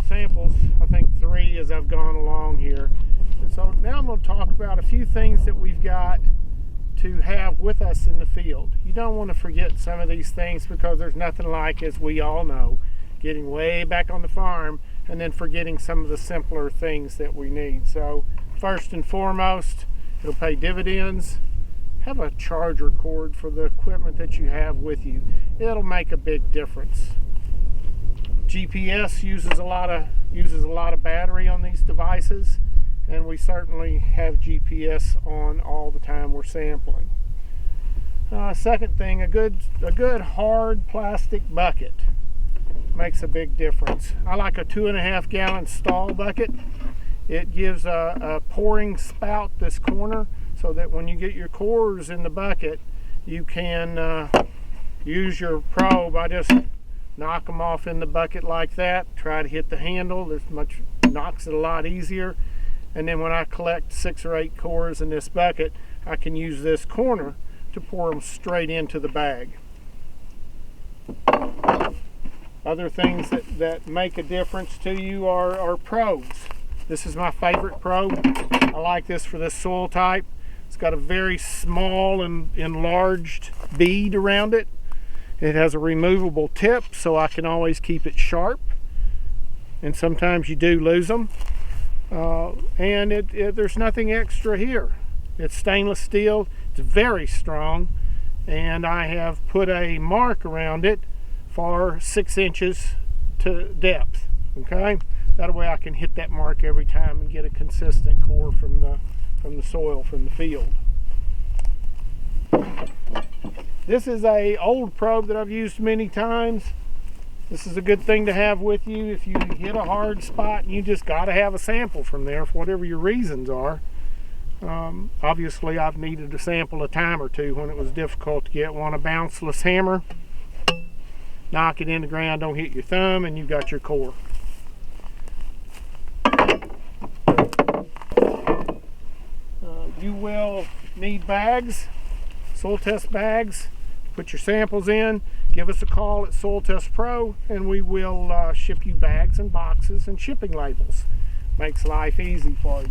samples, I think 3 as I've gone along here. And so now I'm going to talk about a few things that we've got to have with us in the field. You don't want to forget some of these things, because there's nothing like, as we all know, getting way back on the farm and then forgetting some of the simpler things that we need. So first and foremost, it'll pay dividends. Have a charger cord for the equipment that you have with you. It'll make a big difference. GPS uses a lot of battery on these devices, and we certainly have GPS on all the time we're sampling. Second thing, a good hard plastic bucket makes a big difference. I like a 2.5 gallon stall bucket. It gives a pouring spout this corner, so that when you get your cores in the bucket, you can use your probe. I just knock them off in the bucket like that. Try to hit the handle. Knocks it a lot easier. And then when I collect 6 or 8 cores in this bucket, I can use this corner to pour them straight into the bag. Other things that make a difference to you are probes. This is my favorite probe. I like this for this soil type. It's got a very small and enlarged bead around it. It has a removable tip, so I can always keep it sharp. And sometimes you do lose them. And there's nothing extra here. It's stainless steel. It's very strong. And I have put a mark around it for 6 inches to depth. Okay? That way I can hit that mark every time and get a consistent core from the soil, from the field. This is a old probe that I've used many times. This is a good thing to have with you if you hit a hard spot and you just got to have a sample from there for whatever your reasons are. Obviously I've needed a sample a time or two when it was difficult to get one. A bounceless hammer, knock it in the ground, don't hit your thumb, and you've got your core. You will need bags, soil test bags, to put your samples in. Give us a call at Soil Test Pro, and we will ship you bags and boxes and shipping labels. Makes life easy for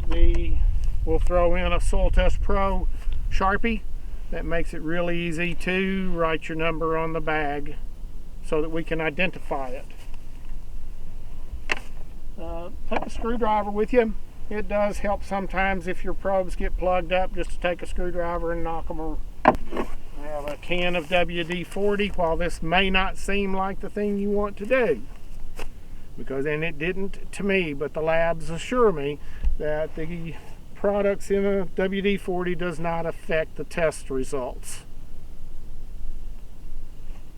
you. We'll throw in a Soil Test Pro Sharpie. That makes it really easy to write your number on the bag so that we can identify it. Take a screwdriver with you. It does help sometimes if your probes get plugged up, just to take a screwdriver and knock them around. I have a can of WD-40. While this may not seem like the thing you want to do, and it didn't to me, but the labs assure me that the products in a WD-40 does not affect the test results.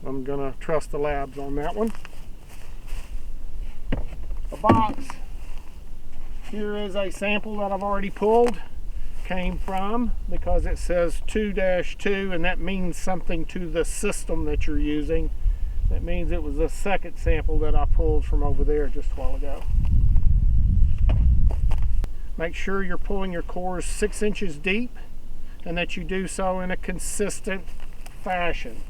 I'm going to trust the labs on that one. A box. Here is a sample that I've already pulled. Came from, because it says 2-2, and that means something to the system that you're using. That means it was the second sample that I pulled from over there just a while ago. Make sure you're pulling your cores 6 inches deep, and that you do so in a consistent fashion.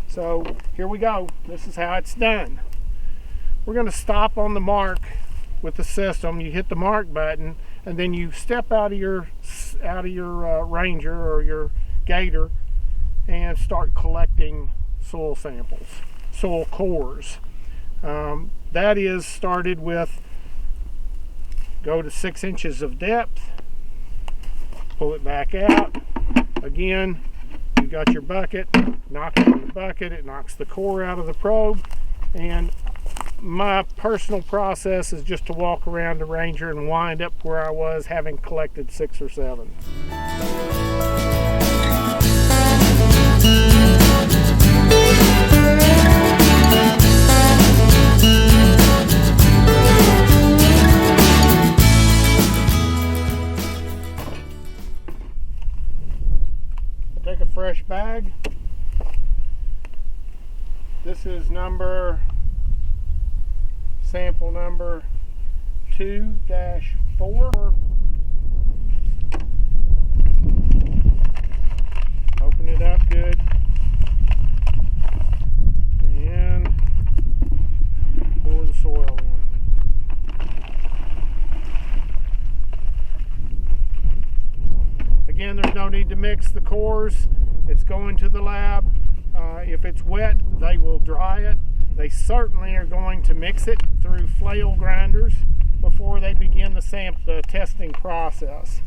So here we go. This is how it's done. We're going to stop on the mark with the system. You hit the mark button, and then you step out of your Ranger or your Gator and start collecting soil samples, soil cores. That is started with, go to 6 inches of depth, pull it back out. Again, you got your bucket, knock it on the bucket, it knocks the core out of the probe, and my personal process is just to walk around the Ranger and wind up where I was, having collected 6 or 7. Take a fresh bag. This is sample number 2-4. Open it up good and pour the soil in. no need to mix the cores. It's going to the lab. If it's wet, they will dry it. They certainly are going to mix it through flail grinders before they begin the testing process.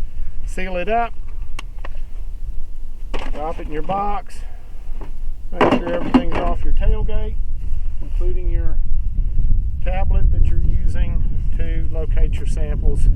Seal it up, drop it in your box, make sure everything's off your tailgate, including your tablet that you're using to locate your samples.